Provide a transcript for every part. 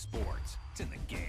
Sports. It's in the game.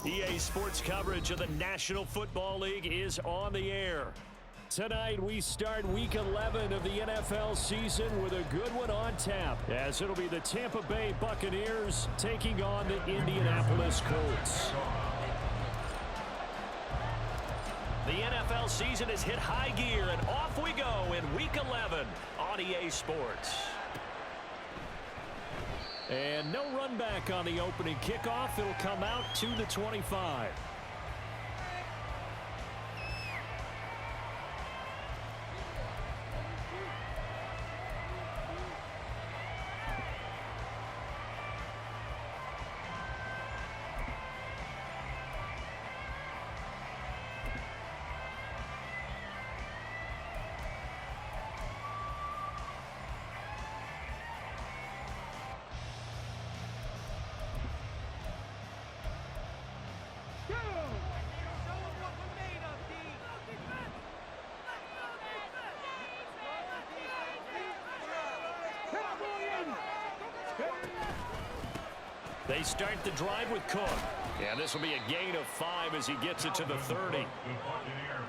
EA Sports coverage of the National Football League is on the air. Tonight we start Week 11 of the NFL season with a good one on tap, as it'll be the Tampa Bay Buccaneers taking on the Indianapolis Colts. The NFL season has hit high gear, and off we go in Week 11 on EA Sports. And no run back on the opening kickoff. It'll come out to the 25. They start the drive with Cook. And this will be a gain of 5 as he gets it to the 30.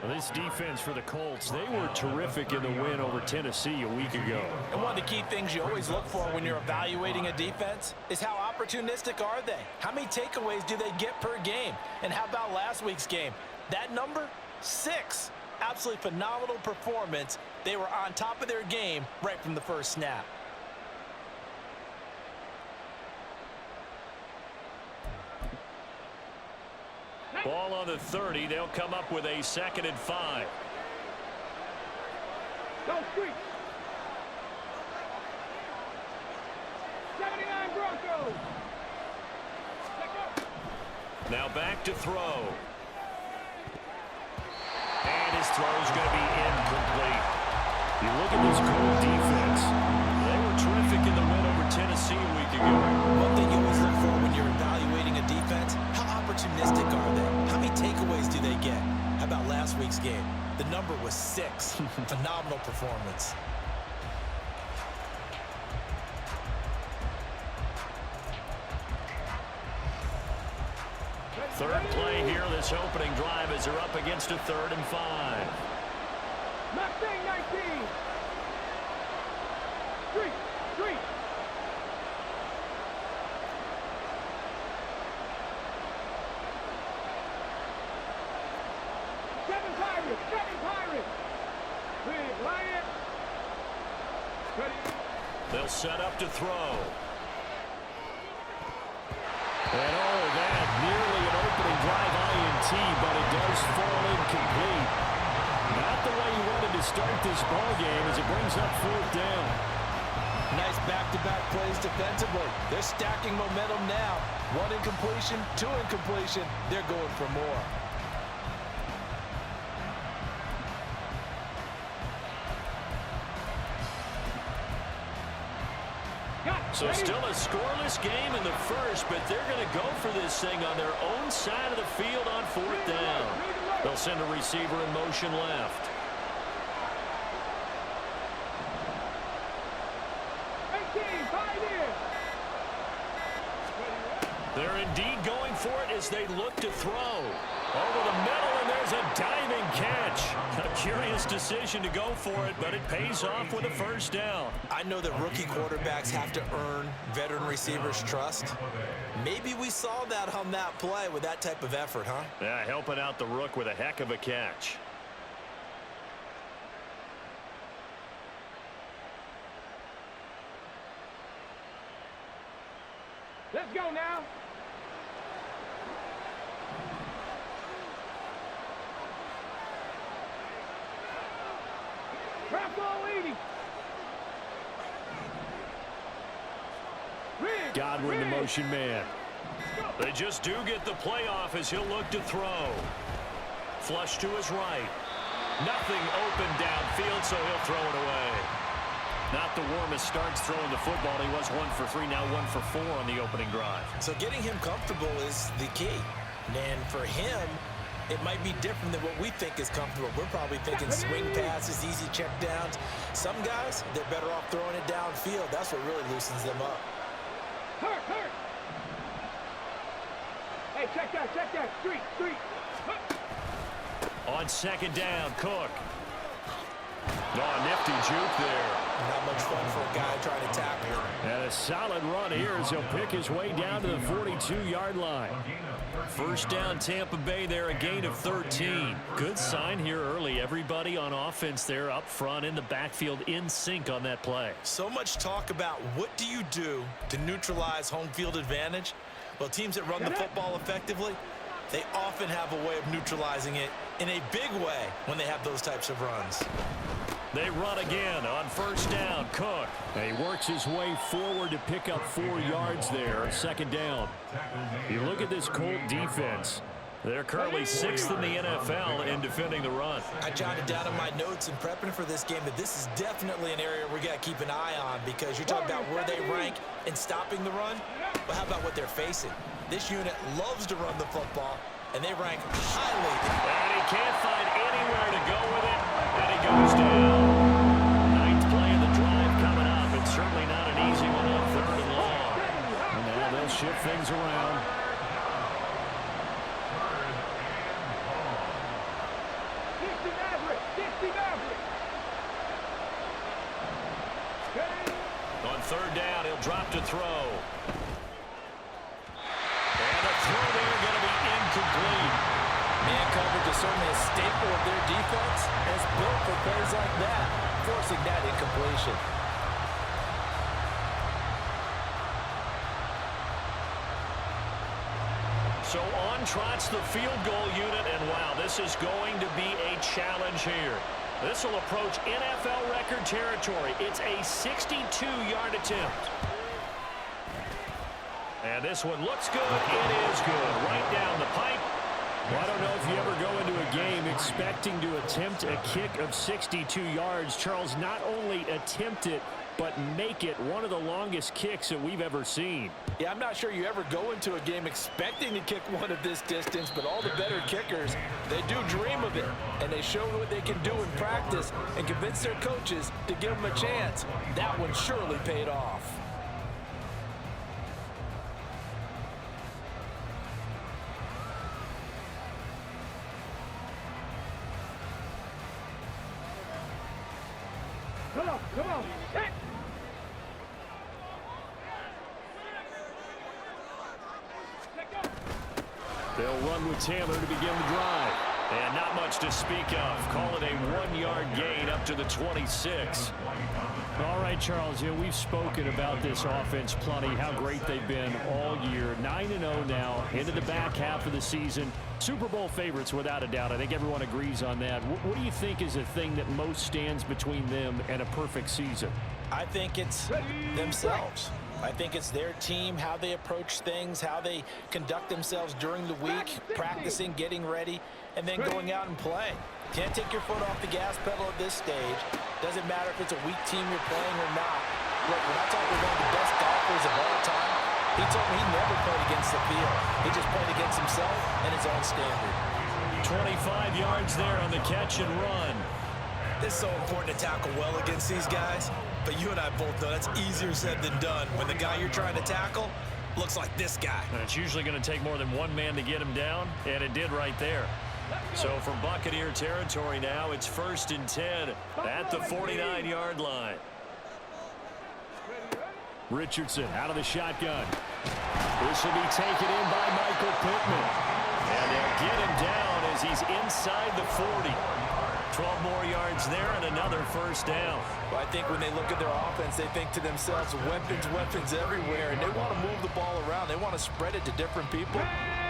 Well, this defense for the Colts, they were terrific in the win over Tennessee a week ago. And one of the key things you always look for when you're evaluating a defense is how opportunistic are they? How many takeaways do they get per game? And how about last week's game? That number, 6. Absolutely phenomenal performance. They were on top of their game right from the first snap. Ball on the 30. They'll come up with a 2nd and 5. Go street. 79 Broncos. Now back to throw. And his throw is going to be incomplete. You look at this Colt defense. They were terrific in the win over Tennessee a week ago. One thing you always look for when you're evaluating a defense, how opportunistic are they? How many takeaways do they get? How about last week's game? The number was 6. Phenomenal performance. Third play here, this opening drive, as they're up against a 3rd and 5. Mustang 19. Street. Seven Pirates. Big Lion. Ready. They'll set up to throw. And all of that, nearly an opening drive INT, but it does fall incomplete. Not the way you wanted to start this ball game as it brings up 4th down. Nice back-to-back plays defensively. They're stacking momentum now. 1 incompletion, 2 incompletion. They're going for more. Got So still a scoreless game in the first, but they're going to go for this thing on their own side of the field on 4th down. They'll send a receiver in motion left. They're indeed going for it as they look to throw. Over the middle, and there's a diving catch. A curious decision to go for it, but it pays off with a first down. I know that rookie quarterbacks have to earn veteran receivers' trust. Maybe we saw that on that play with that type of effort, huh? Yeah, helping out the rook with a heck of a catch. Let's go now. Godwin, the motion man. They just do get the playoff as he'll look to throw. Flush to his right. Nothing open downfield, so he'll throw it away. Not the warmest starts throwing the football. He was 1 for 3, now 1 for 4 on the opening drive. So getting him comfortable is the key. And for him, it might be different than what we think is comfortable. We're probably thinking swing passes, easy check downs. Some guys, they're better off throwing it downfield. That's what really loosens them up. Hurt. Hey, check that. Street. On 2nd down, Cook. Oh, nifty juke there. Not much fun for a guy trying to tackle him. And a solid run here as he'll pick his way down to the 42-yard line. First down, Tampa Bay there, a gain of 13. Good sign here early. Everybody on offense there up front in the backfield in sync on that play. So much talk about what do you do to neutralize home field advantage? Well, teams that run the football effectively, they often have a way of neutralizing it in a big way when they have those types of runs. They run again on 1st down. Cook. And he works his way forward to pick up 4 yards there. 2nd down. You look at this Colt defense. They're currently 6th in the NFL in defending the run. I jotted down in my notes in prepping for this game that this is definitely an area we got to keep an eye on, because you're talking about where they rank in stopping the run. But how about what they're facing? This unit loves to run the football, and they rank highly. And he can't find anywhere to go with it, and he goes down. 9th play of the drive coming up. It's certainly not an easy one on 3rd and long. And now they'll shift things around. On 3rd down, he'll drop to throw. And the throw there going to be incomplete. Man coverage is certainly a staple of their defense, and it's built for plays like that, forcing that incompletion. So on trots the field goal unit, and wow, this is going to be a challenge here. This will approach NFL record territory. It's a 62-yard attempt. And this one looks good. It is good. Right down the pipe. Well, I don't know if you ever go into a game expecting to attempt a kick of 62 yards. Charles, not only attempt it, but make it one of the longest kicks that we've ever seen. Yeah, I'm not sure you ever go into a game expecting to kick one of this distance, but all the better kickers, they do dream of it, and they show what they can do in practice and convince their coaches to give them a chance. That one surely paid off. Come on. Hit. They'll run with Taylor to begin the drive. And not much to speak of. Call it a 1-yard gain up to the 26. All right, Charles, we've spoken about this offense plenty, how great they've been all year. 9-0 now, into the back half of the season. Super Bowl favorites, without a doubt. I think everyone agrees on that. What do you think is the thing that most stands between them and a perfect season? I think it's themselves. I think it's their team, how they approach things, how they conduct themselves during the week, practicing, getting ready, and then going out and playing. Can't take your foot off the gas pedal at this stage. Doesn't matter if it's a weak team you're playing or not. Look, when I talk with one of the best golfers of all time, he told me he never played against the field. He just played against himself and his own standard. 25 yards there on the catch and run. It's so important to tackle well against these guys, but you and I both know that's easier said than done when the guy you're trying to tackle looks like this guy. And it's usually going to take more than one man to get him down, and it did right there. So from Buccaneer territory now, it's 1st and 10 at the 49-yard line. Richardson out of the shotgun. This will be taken in by Michael Pittman. And they'll get him down as he's inside the 40. 12 more yards there and another 1st down. Well, I think when they look at their offense, they think to themselves, weapons, weapons everywhere, and they want to move the ball around. They want to spread it to different people,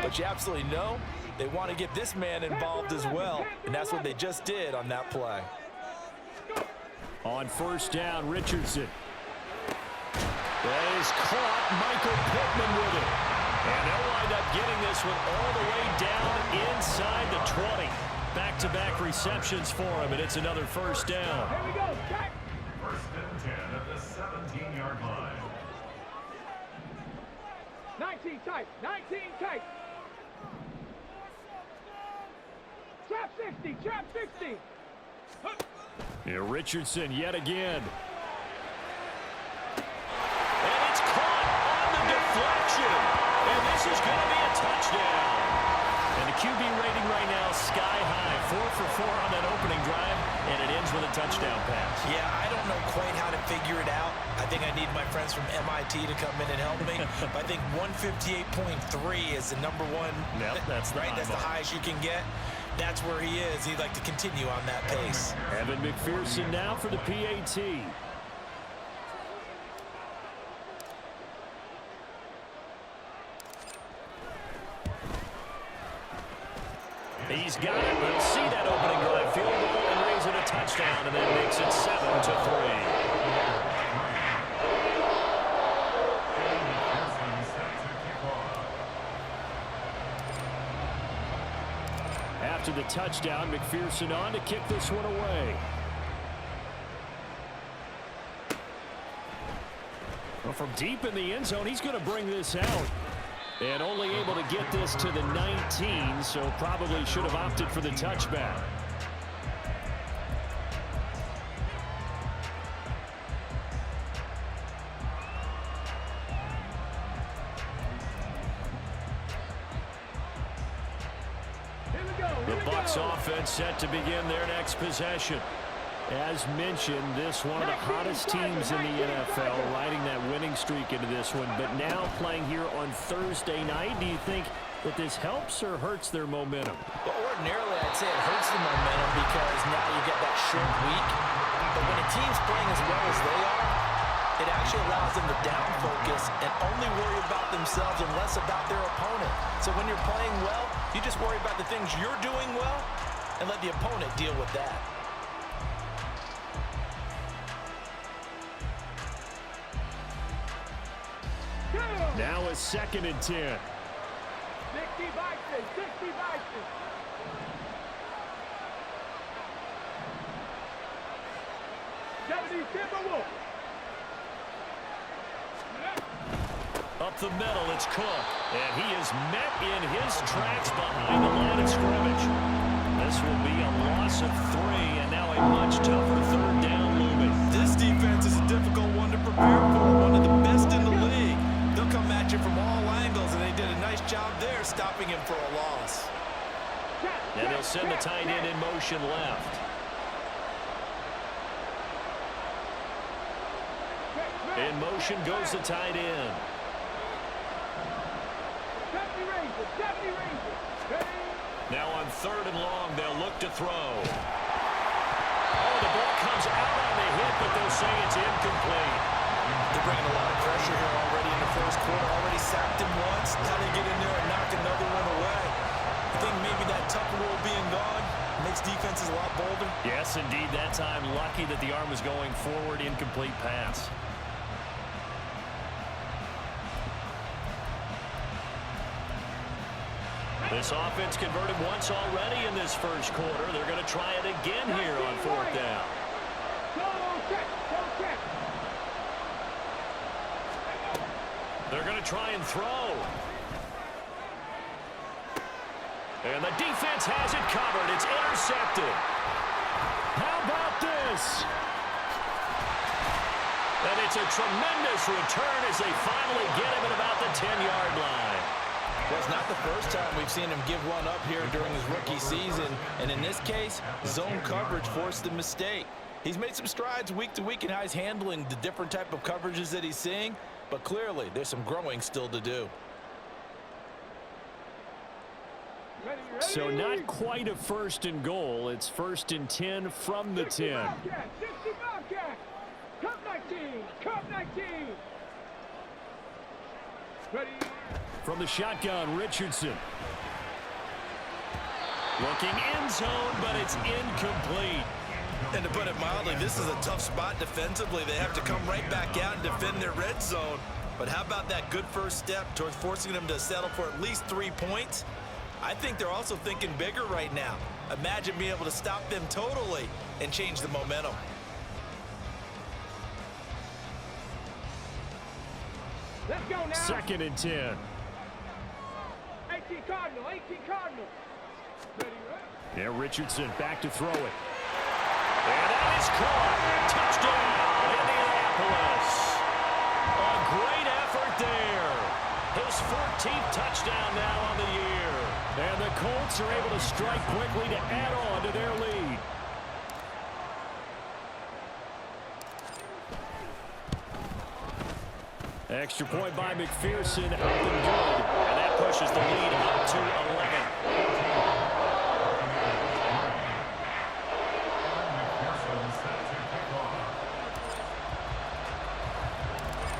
but you absolutely know they want to get this man involved as well, and that's what they just did on that play. On 1st down, Richardson. That is caught. Michael Pittman with it. And they'll wind up getting this one all the way down inside the 20. Back-to-back receptions for him, and it's another 1st down. Here we go. Check. 1st and 10 at the 17-yard line. 19 tight. 19 tight. Trap 60. Trap 60. Yeah, Richardson yet again. And it's caught on the deflection. And this is going to be a touchdown. And the QB rating right now sky high. 4 for 4 on that opening drive, and it ends with a touchdown pass. Yeah, I don't know quite how to figure it out. I think I need my friends from MIT to come in and help me. But I think 158.3 is the number one. Yep, that's right. That's the highest you can get. That's where he is. He'd like to continue on that pace. Evan McPherson now for the PAT. He's got it. We'll see that opening drive field goal and raise it a touchdown, and that makes it 7-3. After the touchdown, McPherson on to kick this one away. Well, from deep in the end zone, he's going to bring this out. And only able to get this to the 19, so probably should have opted for the touchback. The Bucs offense set to begin their next possession. As mentioned, this one of the hottest teams in the NFL, riding that winning streak into this one, but now playing here on Thursday night. Do you think that this helps or hurts their momentum? Well, ordinarily, I'd say it hurts the momentum because now you get that short week. But when a team's playing as well as they are, it actually allows them to down focus and only worry about themselves and less about their opponent. So when you're playing well, you just worry about the things you're doing well and let the opponent deal with that. Now a 2nd and 10. 60 Vikings. 60 Vikings. Timberwolves. Up the middle, it's Cook. And he is met in his tracks behind the line of scrimmage. This will be a loss of 3, and now a much tougher 3rd down looming. This defense is a difficult one to prepare for, one of the best in the league. They'll come at you from all angles, and they did a nice job there stopping him for a loss. And they'll send the tight end in motion left. In motion goes the tight end. 70 Rangers. 70 Rangers. Now on 3rd and long, they'll look to throw. Oh, the ball comes out on the hit, but they'll say it's incomplete. They're bringing a lot of pressure here already in the 1st quarter. Already sacked him once. Now they get in there and knock another one away. I think maybe that Tucker rule being gone makes defenses a lot bolder. Yes, indeed. That time, lucky that the arm was going forward. Incomplete pass. This offense converted once already in this 1st quarter. They're going to try it again here on 4th down. They're going to try and throw. And the defense has it covered. It's intercepted. How about this? And it's a tremendous return as they finally get him at about the 10-yard line. Well, it's not the first time we've seen him give one up here during his rookie season. And in this case, zone coverage forced the mistake. He's made some strides week to week in how he's handling the different type of coverages that he's seeing. But clearly, there's some growing still to do. So not quite a first and goal. It's 1st and 10 from the 10. Cup 19. Cup 19. Ready. From the shotgun, Richardson. Looking end zone, but it's incomplete. And to put it mildly, this is a tough spot defensively. They have to come right back out and defend their red zone. But how about that good first step towards forcing them to settle for at least 3 points? I think they're also thinking bigger right now. Imagine being able to stop them totally and change the momentum. Let's go now. 2nd and 10. 18 Cardinal. 18 Cardinal. Ready, right? Yeah, Richardson back to throw it. And that is caught. Touchdown, Indianapolis. A great effort there. His 14th touchdown now on the year. And the Colts are able to strike quickly to add on to their lead. Extra point by McPherson, up and good. And that pushes the lead up to 11.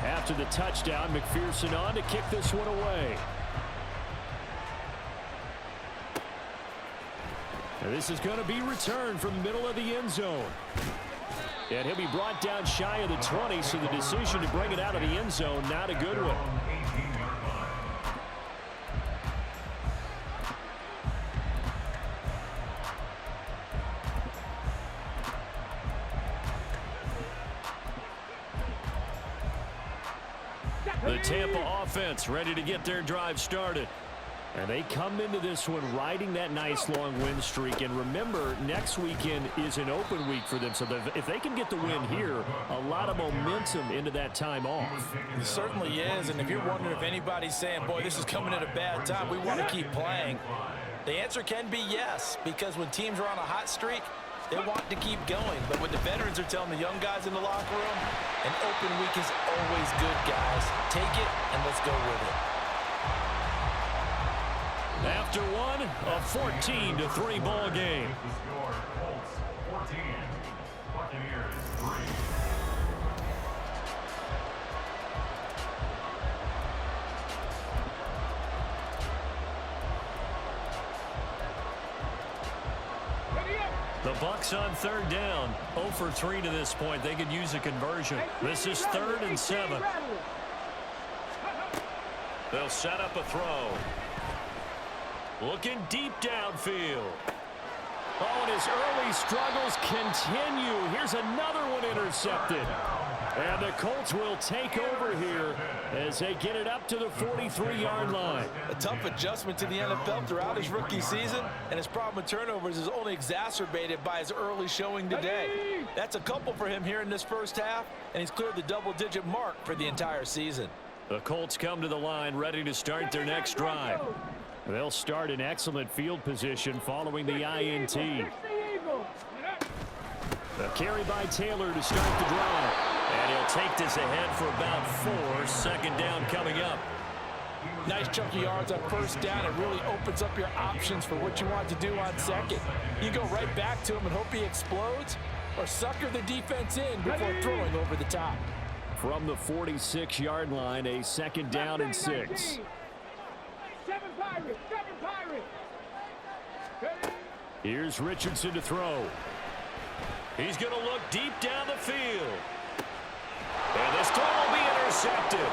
After the touchdown, McPherson on to kick this one away. And this is going to be returned from the middle of the end zone. And he'll be brought down shy of the 20, so the decision to bring it out of the end zone, not a good one. The Tampa offense ready to get their drive started. And they come into this one riding that nice long win streak. And remember, next weekend is an open week for them. So if they can get the win here, a lot of momentum into that time off. It certainly is. And if you're wondering if anybody's saying, boy, this is coming at a bad time, we want to keep playing, the answer can be yes. Because when teams are on a hot streak, they want to keep going. But what the veterans are telling the young guys in the locker room, an open week is always good, guys. Take it and let's go with it. After one, a 14-3 ball game. The score, Colts 14, Buccaneers 3. The Bucs on 3rd down, 0 for 3 to this point. They could use a conversion. This is 3rd and 7. They'll set up a throw. Looking deep downfield. Oh, and his early struggles continue. Here's another one intercepted. And the Colts will take over here as they get it up to the 43-yard line. A tough adjustment to the NFL throughout his rookie season, and his problem with turnovers is only exacerbated by his early showing today. That's a couple for him here in this first half, and he's cleared the double-digit mark for the entire season. The Colts come to the line ready to start their next drive. They'll start in excellent field position following the INT. A carry by Taylor to start the drive. And he'll take this ahead for about 4. Second down coming up. Nice chunky yards on first down. It really opens up your options for what you want to do on second. You go right back to him and hope he explodes, or sucker the defense in before throwing over the top. From the 46-yard line, a second down and 6. 7 Pirates. 7 Pirates. Here's Richardson to throw. He's going to look deep down the field. And this throw will be intercepted.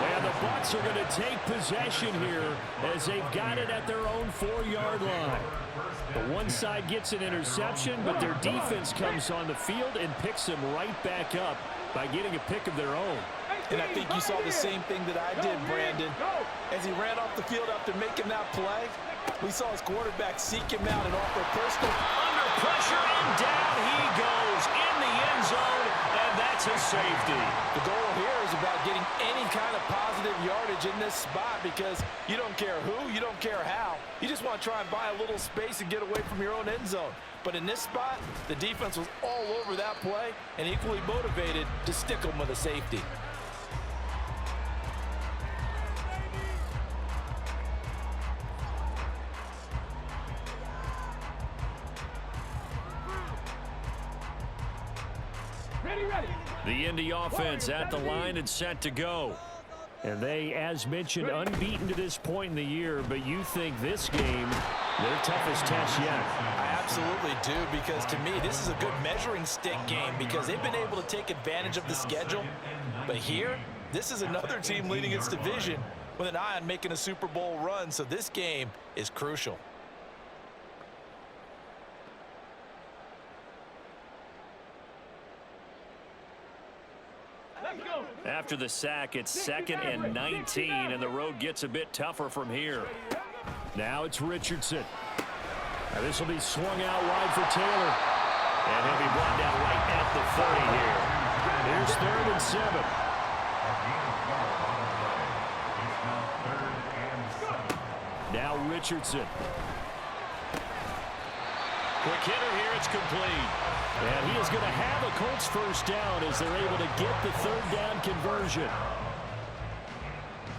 And the Bucs are going to take possession here as they've got it at their own 4-yard line. The one side gets an interception, but their defense comes on the field and picks them right back up by getting a pick of their own. And I think you saw the same thing that I did, Brandon. As he ran off the field after making that play, we saw his quarterback seek him out and offer a personal. Under pressure, and down he goes in the end zone, and that's a safety. The goal here is about getting any kind of positive yardage in this spot because you don't care who, you don't care how. You just want to try and buy a little space and get away from your own end zone. But in this spot, the defense was all over that play and equally motivated to stick them with a safety. The Indy offense at the line and set to go. And they, as mentioned, unbeaten to this point in the year, but you think this game, their toughest test yet. I absolutely do, because to me, this is a good measuring stick game because they've been able to take advantage of the schedule. But here, this is another team leading its division with an eye on making a Super Bowl run, so this game is crucial. After the sack, it's 2nd and 19, and the road gets a bit tougher from here. Now it's Richardson. Now this will be swung out wide for Taylor. And he'll be brought down right at the 30 here. Here's 3rd and 7. Now Richardson. Quick hitter here, it's complete. And he is going to have a Colts first down as they're able to get the 3rd down conversion.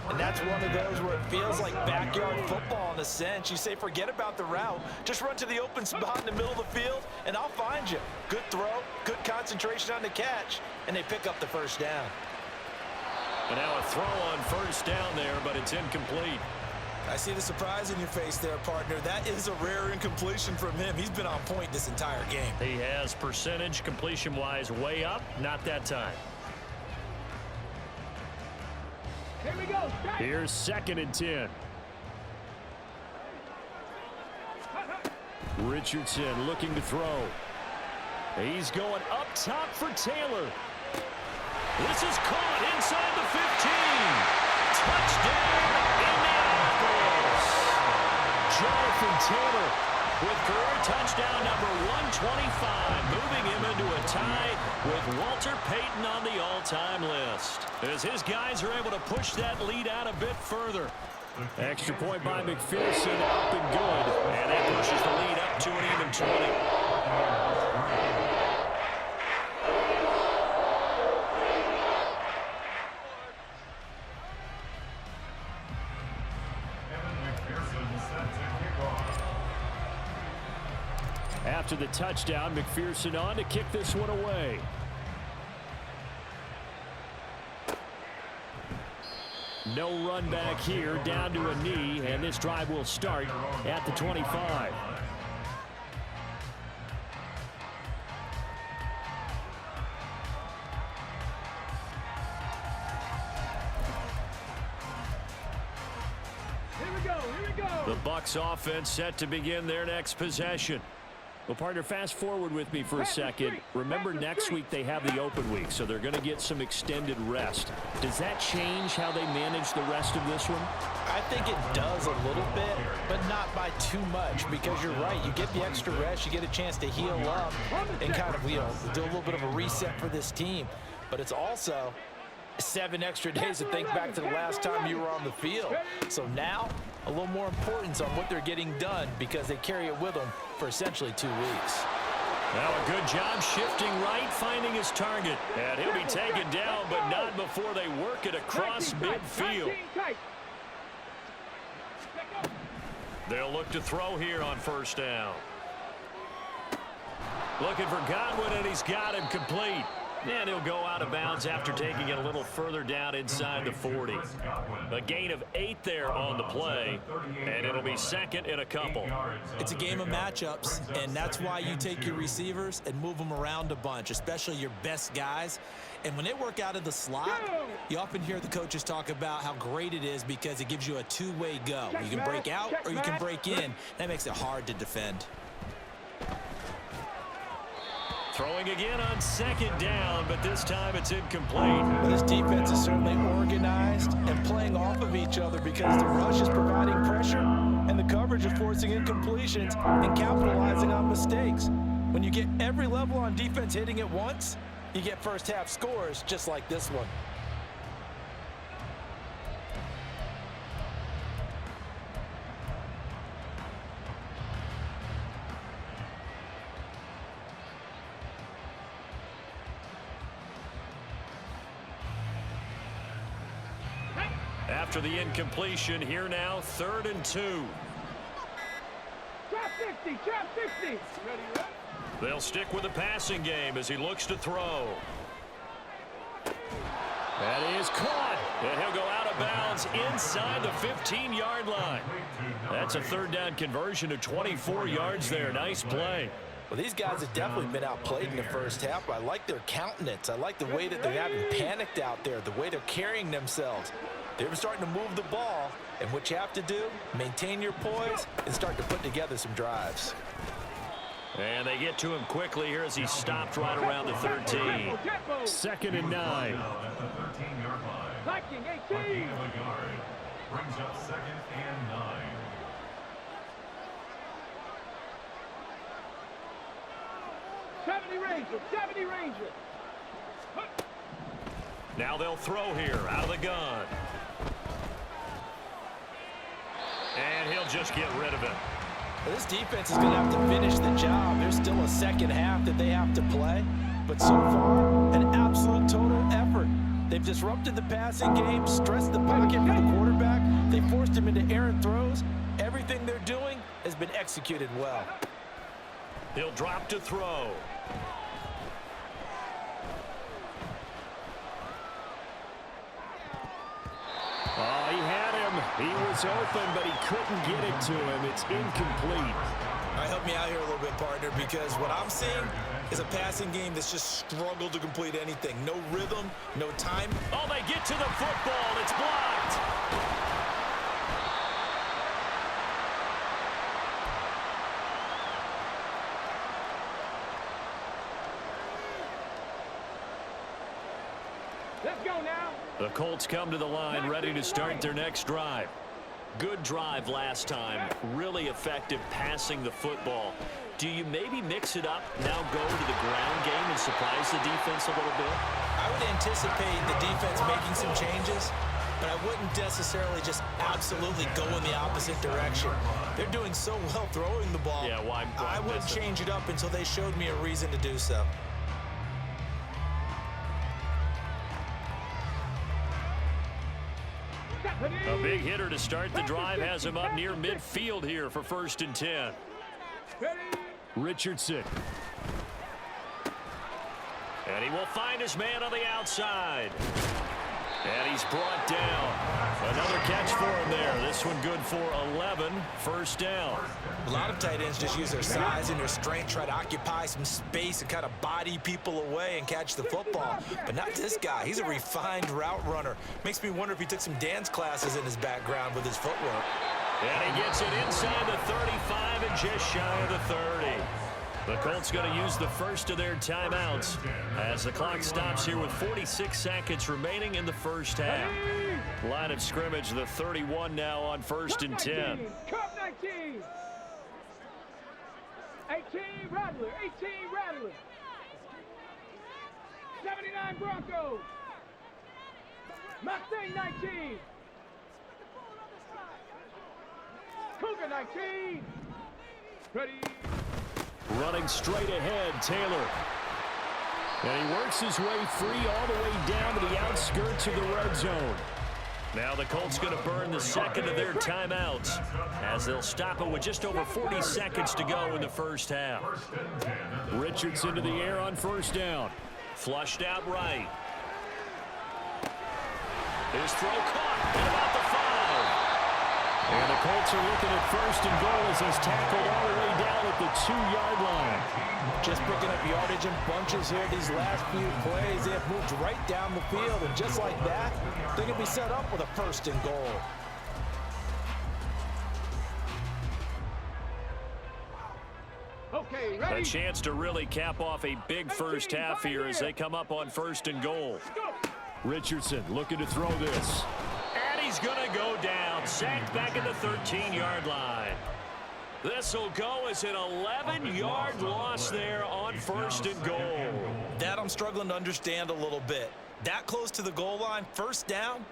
And that's one of those where it feels like backyard football in a sense. You say, forget about the route. Just run to the open spot in the middle of the field, and I'll find you. Good throw, good concentration on the catch, and they pick up the first down. And now a throw on first down there, but it's incomplete. I see the surprise in your face there, partner. That is a rare incompletion from him. He's been on point this entire game. He has percentage completion-wise way up. Not that time. Here we go. Here's 2nd and 10. Richardson looking to throw. He's going up top for Taylor. This is caught inside the 15. Touchdown, Indianapolis. Jonathan Taylor with career touchdown number 125, moving him into a tie with Walter Payton on the all-time list. As his guys are able to push that lead out a bit further. Extra point by McPherson, up and good. And that pushes the lead up to an even 20. After the touchdown, McPherson on to kick this one away. No run back here, down to a knee, and this drive will start at the 25. Here we go. The Bucs offense set to begin their next possession. Well, partner, fast forward with me for a second. Remember, next week they have the open week, so they're going to get some extended rest. Does that change how they manage the rest of this one? I think it does a little bit, but not by too much, because you're right. You get the extra rest, you get a chance to heal up and kind of, do a little bit of a reset for this team. But it's also 7 extra days to think back to the last time you were on the field. So now, a little more importance on what they're getting done because they carry it with them for essentially 2 weeks. Now a good job shifting right, finding his target. And he'll be taken down, but not before they work it across midfield. They'll look to throw here on first down. Looking for Godwin, and he's got him complete. And he'll go out of bounds after taking it a little further down inside the 40. A gain of 8 there on the play, and it'll be 2nd and a couple. It's a game of matchups, and that's why you take your receivers and move them around a bunch, especially your best guys. And when they work out of the slot, you often hear the coaches talk about how great it is because it gives you a two-way go. You can break out or you can break in. That makes it hard to defend. Throwing again on second down, but this time it's incomplete. Well, this defense is certainly organized and playing off of each other because the rush is providing pressure and the coverage is forcing incompletions and capitalizing on mistakes. When you get every level on defense hitting at once, you get first half scores just like this one. After the incompletion, here now, 3rd and 2. Trap 60, trap 60. Ready, ready. They'll stick with the passing game as he looks to throw. That is caught, and he'll go out of bounds inside the 15-yard line. That's a 3rd down conversion of 24 yards there. Nice play. Well, these guys have definitely been outplayed in the first half, but I like their countenance. I like the way that they haven't panicked out there, the way they're carrying themselves. They're starting to move the ball, and what you have to do, maintain your poise and start to put together some drives. And they get to him quickly here as he stopped right around the 13. 2nd and 9. Liking 18. Brings up 2nd and 9. Ranger, 70 Ranger. Now they'll throw here out of the gun. And he'll just get rid of it. Well, this defense is going to have to finish the job. There's still a second half that they have to play. But so far, an absolute total effort. They've disrupted the passing game, stressed the pocket for the quarterback. They forced him into errant throws. Everything they're doing has been executed well. He'll drop to throw. Oh, he had him. He was open, but he couldn't get it to him. It's incomplete. All right, help me out here a little bit, partner, because what I'm seeing is a passing game that's just struggled to complete anything. No rhythm, no time. Oh, they get to the football. It's blocked. Let's go now. The Colts come to the line ready to start their next drive. Good drive last time. Really effective passing the football. Do you maybe mix it up, now go to the ground game and surprise the defense a little bit? I would anticipate the defense making some changes, but I wouldn't necessarily just absolutely go in the opposite direction. They're doing so well throwing the ball. Yeah, why I wouldn't change it up until they showed me a reason to do so. A big hitter to start the drive has him up near midfield here for 1st and 10. Richardson. And he will find his man on the outside. And he's brought down. Another catch for him there. This one good for 11. 1st down. A lot of tight ends just use their size and their strength, try to occupy some space and kind of body people away and catch the football. But not this guy. He's a refined route runner. Makes me wonder if he took some dance classes in his background with his footwork. And he gets it inside the 35 and just shy of the 30. The Colts going to use the first of their timeouts as the clock stops here with 46 seconds remaining in the first half. Line of scrimmage, the 31 now on 1st and 10. Cup 19. 18 Rattler, 18 Rattler. 79 Broncos. Mustang 19. Cougar 19. Ready. Running straight ahead, Taylor. And he works his way free all the way down to the outskirts of the red zone. Now the Colts going to burn the second of their timeouts as they'll stop it with just over 40 seconds to go in the first half. Richardson to the air on 1st down. Flushed out right. His throw caught at about the 5. And the Colts are looking at 1st and goal as he's tackled all the way down at the 2-yard line. Just picking up yardage in bunches here these last few plays. They have moved right down the field, and just like that, they're going to be set up with a 1st and goal. Okay, ready. A chance to really cap off a big first half here as they come up on 1st and goal. Richardson looking to throw this. And he's going to go down. Sacked back at the 13-yard line. This will go as an 11-yard loss there on 1st and goal. That I'm struggling to understand a little bit. That close to the goal line, 1st down,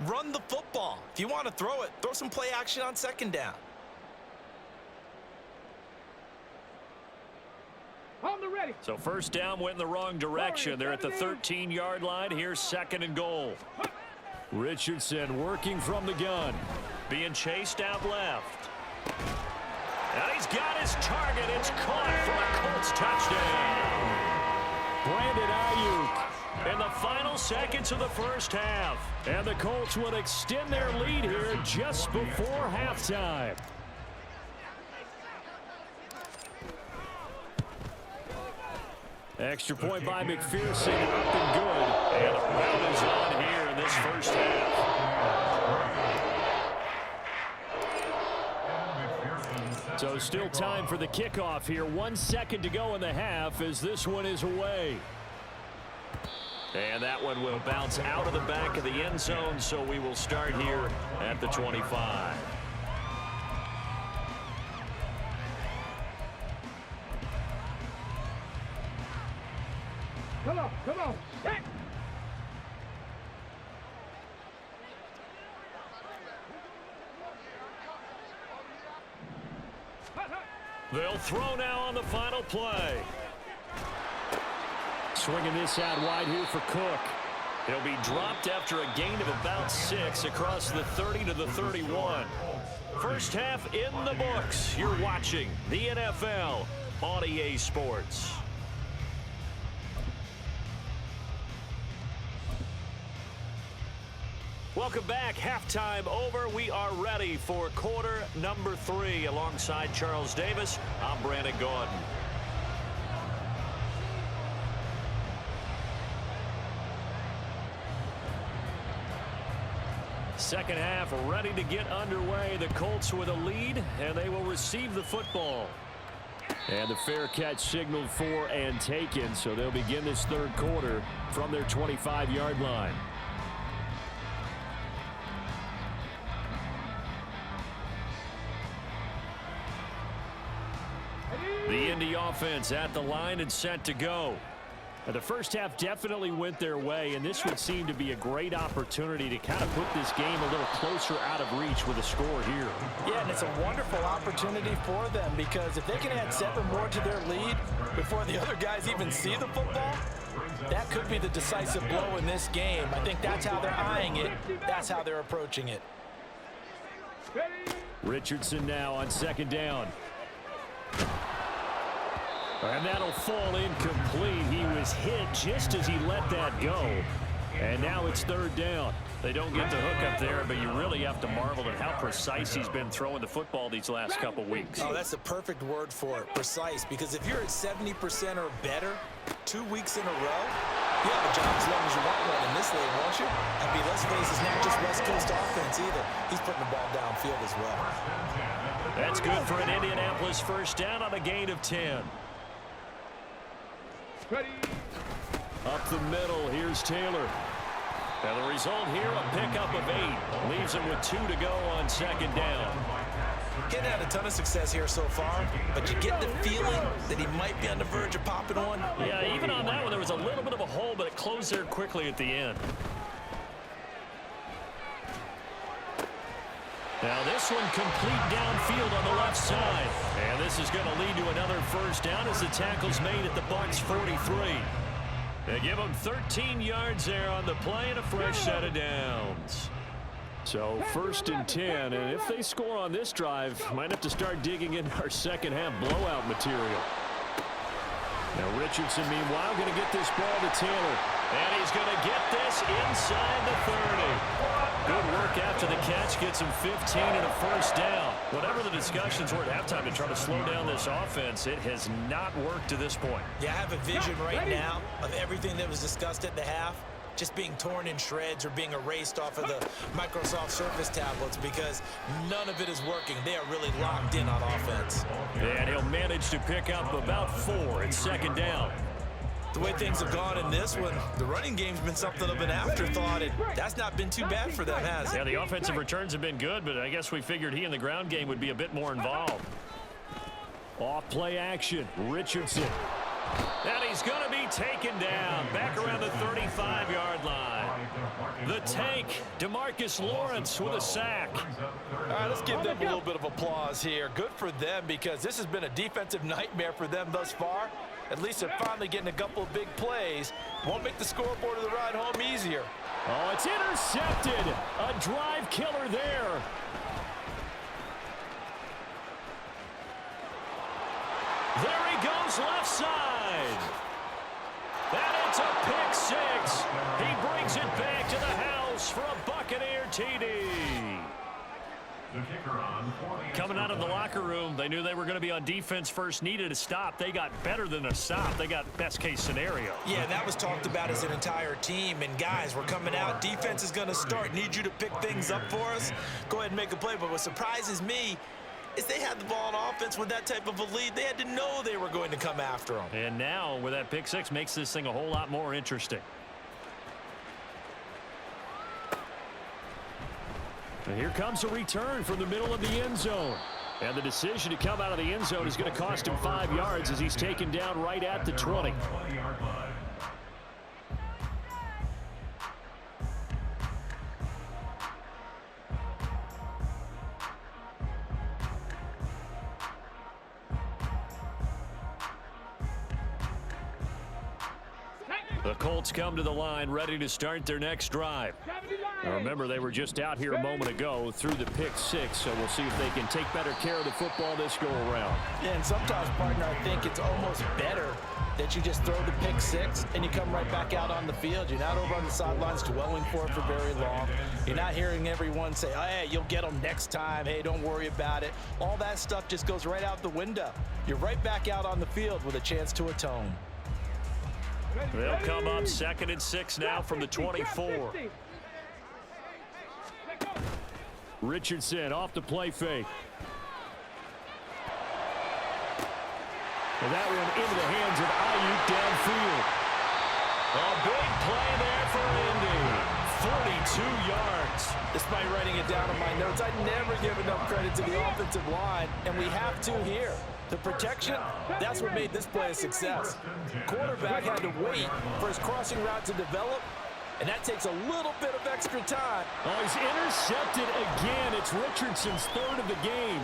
run the football. If you want to throw it, throw some play action on 2nd down. On the ready. So 1st down went in the wrong direction. They're at the 13-yard line. Here's 2nd and goal. Richardson working from the gun. Being chased out left. And he's got his target. It's caught for a Colts touchdown. Brandon Ayuk in the final seconds of the first half. And the Colts will extend their lead here just before halftime. Extra point by McPherson, up and good. And a round is on here in this first half. So still time for the kickoff here. 1 second to go in the half as this one is away. And that one will bounce out of the back of the end zone, so we will start here at the 25. Come on, come on. Hey. They'll throw now on the final play. Swinging this out wide here for Cook. He'll be dropped after a gain of about 6 across the 30 to the 31. First half in the books. You're watching the NFL on EA Sports. Welcome back. Halftime over. We are ready for quarter number 3. Alongside Charles Davis, I'm Brandon Gordon. Second half ready to get underway. The Colts with a lead, and they will receive the football. And the fair catch signaled for and taken, so they'll begin this third quarter from their 25-yard line. The Indy offense at the line and set to go. Now, the first half definitely went their way, and this would seem to be a great opportunity to kind of put this game a little closer out of reach with a score here. Yeah, and it's a wonderful opportunity for them because if they can add 7 more to their lead before the other guys even see the football, that could be the decisive blow in this game. I think that's how they're eyeing it. That's how they're approaching it. Richardson now on 2nd down. And that'll fall incomplete. He was hit just as he let that go. And now it's 3rd down. They don't get the hook up there, but you really have to marvel at how precise he's been throwing the football these last couple weeks. Oh, that's the perfect word for it, precise. Because if you're at 70% or better 2 weeks in a row, you have a job as long as you want one in this league, won't you? I mean, let's face it, it's not just West Coast offense either. He's putting the ball downfield as well. That's good for an Indianapolis first down on a gain of 10. Ready. Up the middle, here's Taylor. And the result here, a pickup of 8. Leaves him with 2 to go on 2nd down. He hadn't had a ton of success here so far, but you get the feeling that he might be on the verge of popping one. Yeah, even on that one, there was a little bit of a hole, but it closed there quickly at the end. Now this one complete downfield on the left side. And this is going to lead to another first down as the tackle's made at the Bucs 43. They give them 13 yards there on the play and a fresh set of downs. So 1st and 10, and if they score on this drive, might have to start digging in our second half blowout material. Now Richardson, meanwhile, going to get this ball to Taylor. And he's going to get this inside the 30. Good work after the catch. Gets him 15 and a first down. Whatever the discussions were at halftime to try to slow down this offense, it has not worked to this point. Yeah, I have a vision right now of everything that was discussed at the half just being torn in shreds or being erased off of the Microsoft Surface tablets because none of it is working. They are really locked in on offense. And he'll manage to pick up about 4 at second down. The way things have gone in this one, the running game's been something of an afterthought, and that's not been too bad for them, has it? Yeah, the offensive returns have been good, but I guess we figured he in the ground game would be a bit more involved. Off play action, Richardson. And he's going to be taken down back around the 35-yard line. The tank, DeMarcus Lawrence with a sack. All right, let's give them a little bit of applause here. Good for them because this has been a defensive nightmare for them thus far. At least they're finally getting a couple of big plays. Won't make the scoreboard of the ride home easier. Oh, it's intercepted. A drive killer there. There he goes left side. And it's a pick 6. He brings it back to the house for a Buccaneer TD. Coming out of the locker room, they knew they were going to be on defense first, needed a stop. They got better than a stop. They got best case scenario. Yeah, that was talked about as an entire team. And guys, we're coming out. Defense is going to start. Need you to pick things up for us. Go ahead and make a play. But what surprises me is they had the ball on offense with that type of a lead. They had to know they were going to come after them. And now with that pick 6 makes this thing a whole lot more interesting. And here comes a return from the middle of the end zone. And the decision to come out of the end zone is going to cost him 5 yards as he's taken down right at the 20. The Colts come to the line ready to start their next drive. Now remember, they were just out here a moment ago through the pick 6, so we'll see if they can take better care of the football this go around. Yeah, and sometimes, partner, I think it's almost better that you just throw the pick 6 and you come right back out on the field. You're not over on the sidelines dwelling for it for very long. You're not hearing everyone say, oh, hey, you'll get them next time. Hey, don't worry about it. All that stuff just goes right out the window. You're right back out on the field with a chance to atone. They'll come up 2nd and 6 now from the 24. Richardson off the play fake. And that one into the hands of Ayuk downfield. A big play there for Indy. 42 yards. Despite writing it down in my notes, I never give enough credit to the offensive line, and we have to here. The protection, that's what made this play a success. Quarterback had to wait for his crossing route to develop, and that takes a little bit of extra time. Oh, he's intercepted again. It's Richardson's 3rd of the game.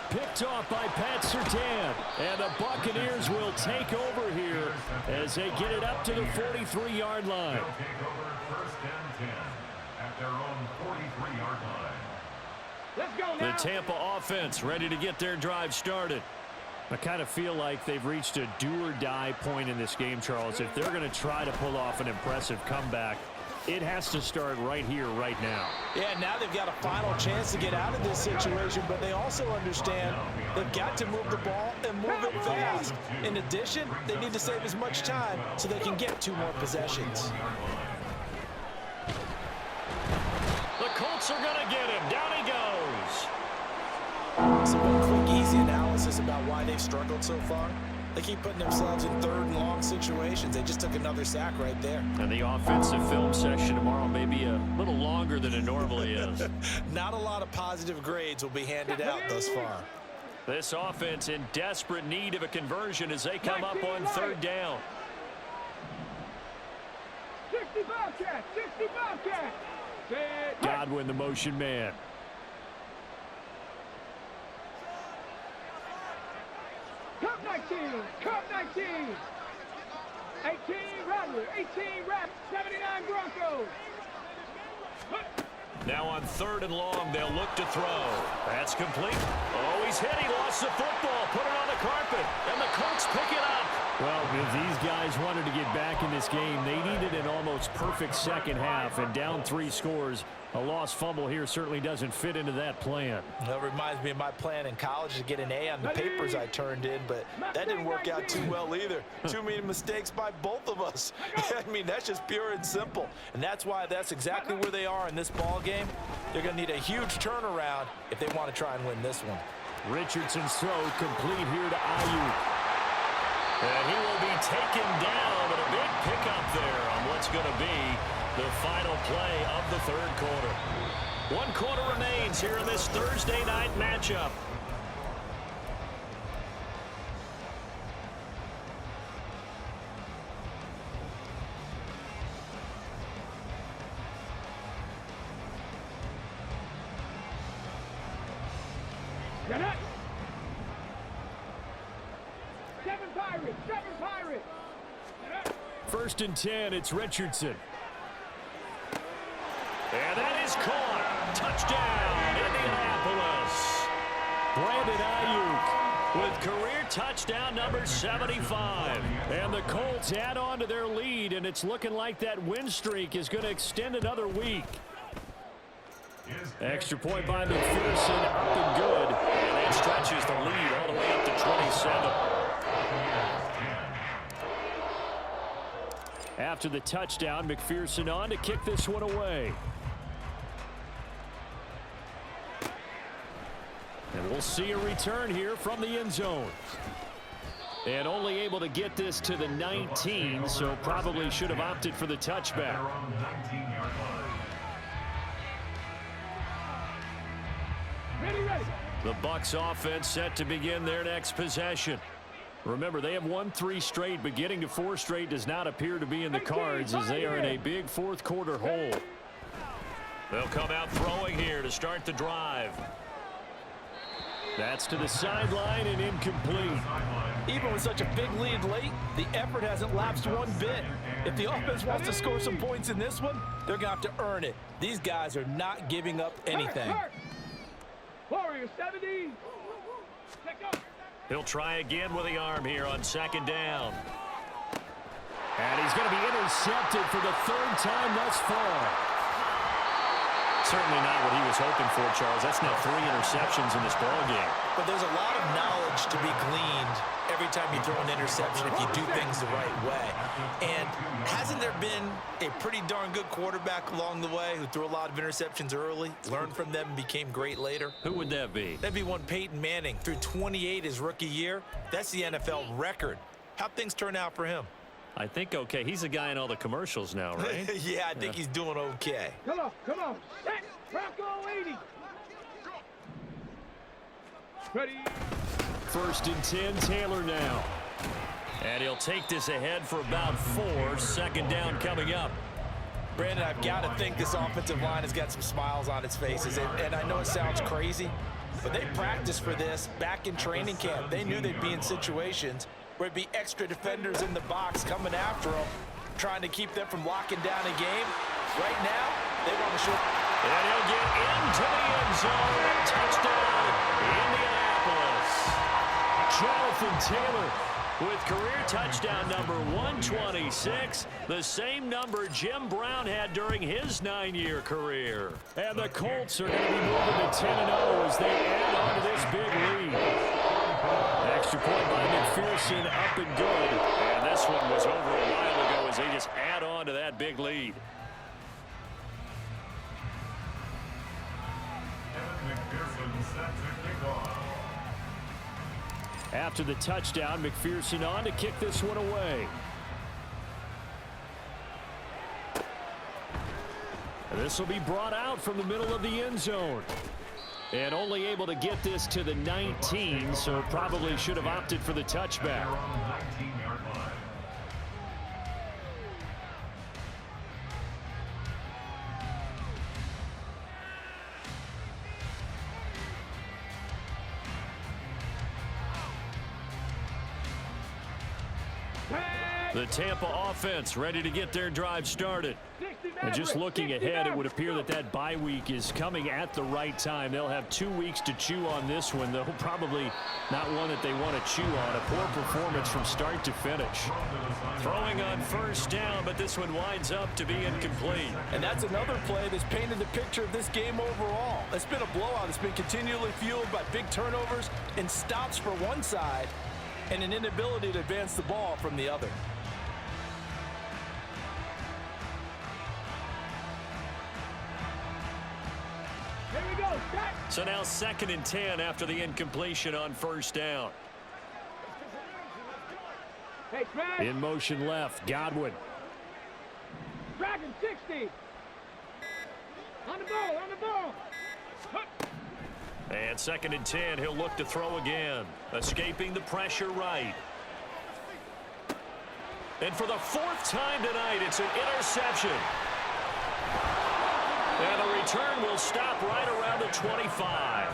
Picked off by Pat Surtain. And the Buccaneers will take over here as they get it up to the 43-yard line. They'll take over 1st and 10 at their own 43-yard line. Let's go now. The Tampa offense ready to get their drive started. I kind of feel like they've reached a do-or-die point in this game, Charles. If they're going to try to pull off an impressive comeback, it has to start right here, right now. Yeah, now they've got a final chance to get out of this situation, but they also understand they've got to move the ball and move it fast. In addition, they need to save as much time so they can get 2 more possessions. The Colts are going to get him. Down he goes. Some quick, easy analysis about why they've struggled so far. They keep putting themselves in 3rd and long situations. They just took another sack right there. And the offensive film session tomorrow may be a little longer than it normally is. Not a lot of positive grades will be handed out thus far. This offense in desperate need of a conversion as they come up on 3rd down. 60 Bobcats, 60 Bobcats. Godwin, the motion man. Cup 19, Cup 19. 18 Rattler, 18 Rap, 79 Broncos. Now on 3rd and long, they'll look to throw. That's complete. Oh, he's hit. He lost the football. Put it on the carpet. And the Colts pick it up. Well, if these guys wanted to get back in this game, they needed an almost perfect second half, and down 3 scores. A lost fumble here certainly doesn't fit into that plan. That reminds me of my plan in college to get an A on the papers I turned in, but that didn't work out too well either. Too many mistakes by both of us. I mean, that's just pure and simple. And that's why that's exactly where they are in this ball game. They're going to need a huge turnaround if they want to try and win this one. Richardson's throw complete here to Ayuk. And he will be taken down, but a big pickup there on what's going to be the final play of the third quarter. 1 quarter remains here in this Thursday night matchup. Get it! 7 Pirates! 7 Pirates! Get it! 1st and 10, it's Richardson. And that is caught. Touchdown, Indianapolis. Brandon Ayuk with career touchdown number 75. And the Colts add on to their lead, and it's looking like that win streak is going to extend another week. Extra point by McPherson, up and good. And that stretches the lead all the way up to 27. After the touchdown, McPherson on to kick this one away. And we'll see a return here from the end zone. And only able to get this to the 19, so probably should have opted for the touchback. Ready, ready! The Bucs offense set to begin their next possession. Remember, they have won 3 straight, but getting to 4 straight does not appear to be in the cards as they are in a big 4th quarter hole. They'll come out throwing here to start the drive. That's to the sideline and incomplete. Even with such a big lead late, the effort hasn't lapsed one bit. If the offense wants to score some points in this one, they're going to have to earn it. These guys are not giving up anything. Warrior 70. He'll try again with the arm here on 2nd down. And he's going to be intercepted for the 3rd time thus far. Certainly not what he was hoping for, Charles. That's now 3 interceptions in this ball game. But there's a lot of knowledge to be gleaned every time you throw an interception if you do things the right way. And hasn't there been a pretty darn good quarterback along the way who threw a lot of interceptions early, learned from them, and became great later? Who would that be? That'd be one Peyton Manning. Threw 28 his rookie year. That's the NFL record. How'd things turn out for him? I think okay. He's a guy in all the commercials now, right? Yeah, I think he's doing okay. Come on, come on. Set. Bronco 80. Ready. 1st and 10, Taylor now. And he'll take this ahead for about 4. 2nd down coming up. Brandon, I've got to think this offensive line has got some smiles on its faces. And I know it sounds crazy, but they practiced for this back in training camp. They knew they'd be in situations where there'd be extra defenders in the box coming after them, trying to keep them from locking down a game. Right now, they want to show. And he'll get into the end zone. Touchdown, Indianapolis. Jonathan Taylor with career touchdown number 126, the same number Jim Brown had during his 9-year career. And the Colts are going to be moving to 10-0 as they add on to this big lead. Extra point by McPherson, up and good. And this one was over a while ago as they just add on to that big lead. After the touchdown, McPherson on to kick this one away. This will be brought out from the middle of the end zone. And only able to get this to the 19, so probably should have opted for the touchback. Hey! The Tampa offense ready to get their drive started. And just looking ahead, it would appear that that bye week is coming at the right time. They'll have 2 weeks to chew on this one, though probably not one that they want to chew on. A poor performance from start to finish. Throwing on first down, but this one winds up to be incomplete. And that's another play that's painted the picture of this game overall. It's been a blowout. It's been continually fueled by big turnovers and stops for one side and an inability to advance the ball from the other. Here we go. Back. So now 2nd and 10 after the incompletion on first down. Hey, Drag. In motion left, Godwin. Dragon 60. On the ball, on the ball. And 2nd and 10, he'll look to throw again. Escaping the pressure right. And for the 4th time tonight, it's an interception. And the return will stop right around the 25.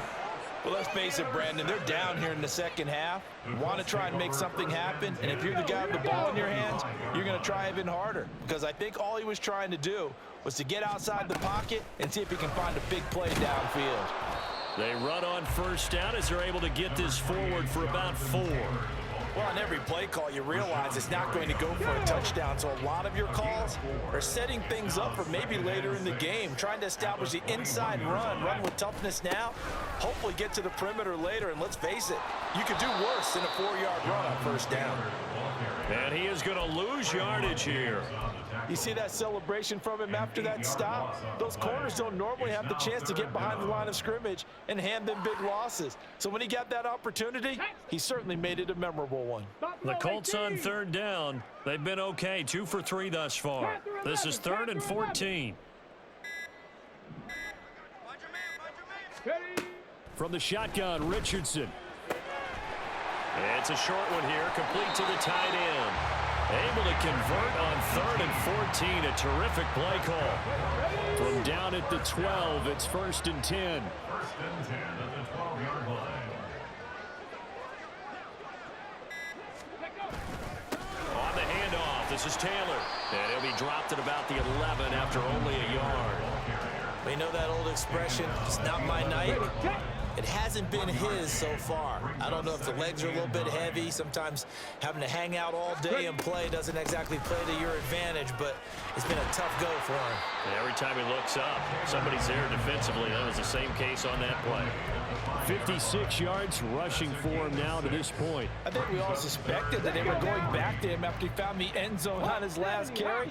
Well, let's face it, Brandon, they're down here in the second half. You want to try and make something happen, and if you're the guy with the ball in your hands, you're going to try even harder. Because I think all he was trying to do was to get outside the pocket and see if he can find a big play downfield. They run on first down as they're able to get this forward for about 4. Well, on every play call, you realize it's not going to go for a touchdown, so a lot of your calls are setting things up for maybe later in the game, trying to establish the inside run with toughness now, hopefully get to the perimeter later, and let's face it, you could do worse than a 4-yard run on first down. And he is going to lose yardage here. You see that celebration from him after that stop? Those corners don't normally have the chance to get behind the line of scrimmage and hand them big losses. So when he got that opportunity, he certainly made it a memorable one. The Colts on 3rd down. They've been okay, 2 for 3 thus far. This is 3rd and 14. From the shotgun, Richardson. It's a short one here, complete to the tight end. Able to convert on 3rd and 14. A terrific play call. From down at the 12, it's 1st and 10. 1st and 10 at the 12-yard line. On the handoff, this is Taylor. And he'll be dropped at about the 11 after only a yard. We know that old expression, it's not my night. It hasn't been his so far. I don't know if the legs are a little bit heavy. Sometimes having to hang out all day and play doesn't exactly play to your advantage, but it's been a tough go for him. And every time he looks up, somebody's there defensively. That was the same case on that play. 56 yards rushing for him now to this point. I think we all suspected that they were going back to him after he found the end zone on his last carry,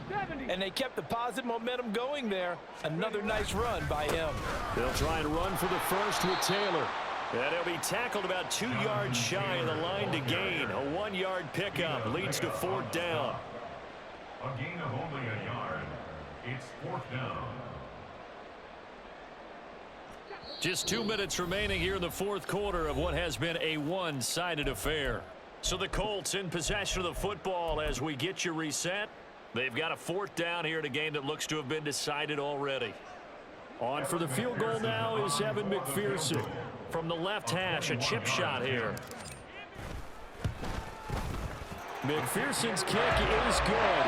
and they kept the positive momentum going there. Another nice run by him. They'll try and run for the first with Taylor. And he'll be tackled about 2 yards shy of the line to gain. A 1-yard pickup leads to 4th down. A gain of only a yard. It's 4th down. Just 2 minutes remaining here in the 4th quarter of what has been a one-sided affair. So the Colts in possession of the football as we get you reset. They've got a 4th down here in a game that looks to have been decided already. On for the field goal now is Evan McPherson. From the left hash, a chip shot here. McPherson's kick is good.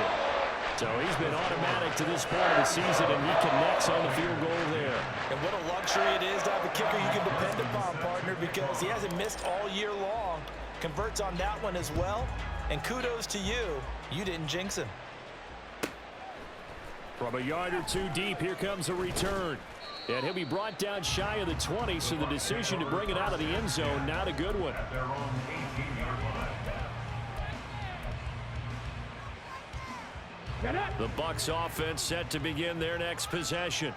So he's been automatic to this point of the season, and he connects on the field goal there. And what a luxury it is to have a kicker you can depend upon, partner, because he hasn't missed all year long. Converts on that one as well. And kudos to you. You didn't jinx him. From a yard or 2 deep, here comes a return. And he'll be brought down shy of the 20, so the decision to bring it out of the end zone, not a good one. At their own 18-yard line. The Bucs offense set to begin their next possession.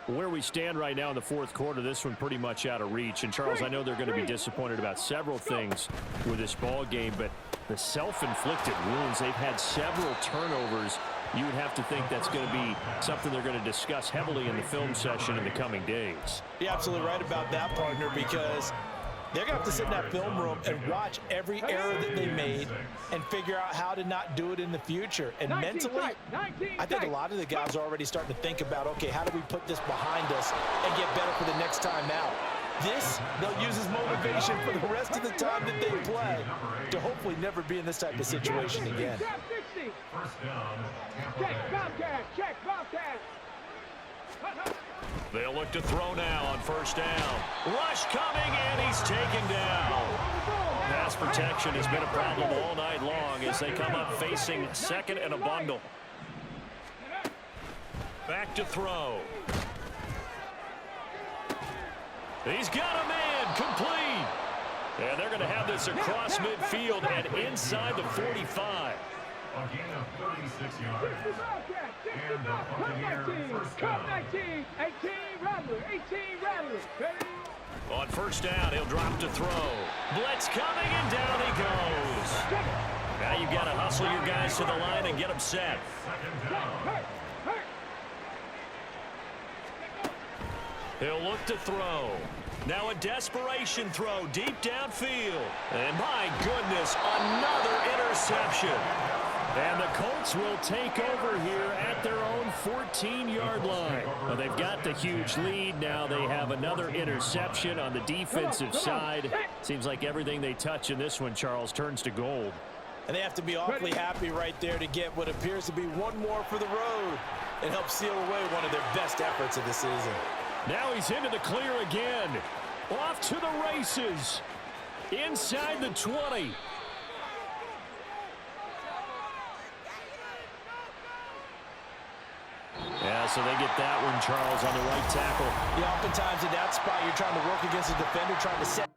Where we stand right now in the 4th quarter, this one pretty much out of reach. And, Charles, I know they're going to be disappointed about several things with this ball game, but the self-inflicted wounds, they've had several turnovers. You would have to think that's going to be something they're going to discuss heavily in the film session in the coming days. You're absolutely right about that, partner, because they're going to have to sit in that film room and watch every error that they made and figure out how to not do it in the future. And mentally, I think a lot of the guys are already starting to think about, okay, how do we put this behind us and get better for the next time out? This, they'll use as motivation for the rest of the time that they play to hopefully never be in this type of situation again. First down, Tampa Check, Bay. Bobcat. Check, Bobcat. They'll look to throw now on first down. Rush coming, and he's taken down. Pass protection has been a problem all night long as they come up facing second and a bundle. Back to throw. He's got a man, complete. And they're going to have this across midfield and inside the 45. A gain of 36 yards. And the Buccaneers first down. 19, 18, Rattler, 18, Rattler. On first down, he'll drop to throw. Blitz coming, and down he goes. Now you've got to hustle your guys to the line and get them set. Second down. He'll look to throw. Now a desperation throw deep downfield. And my goodness, another interception. And the Colts will take over here at their own 14-yard line. Well, they've got the huge lead. Now they have another interception on the defensive side. Seems like everything they touch in this one, Charles, turns to gold. And they have to be awfully happy right there to get what appears to be one more for the road and help seal away one of their best efforts of the season. Now he's into the clear again. Off to the races. Inside the 20. Yeah, so they get that one, Charles, on the right tackle. Yeah, oftentimes in that spot, you're trying to work against a defender, trying to set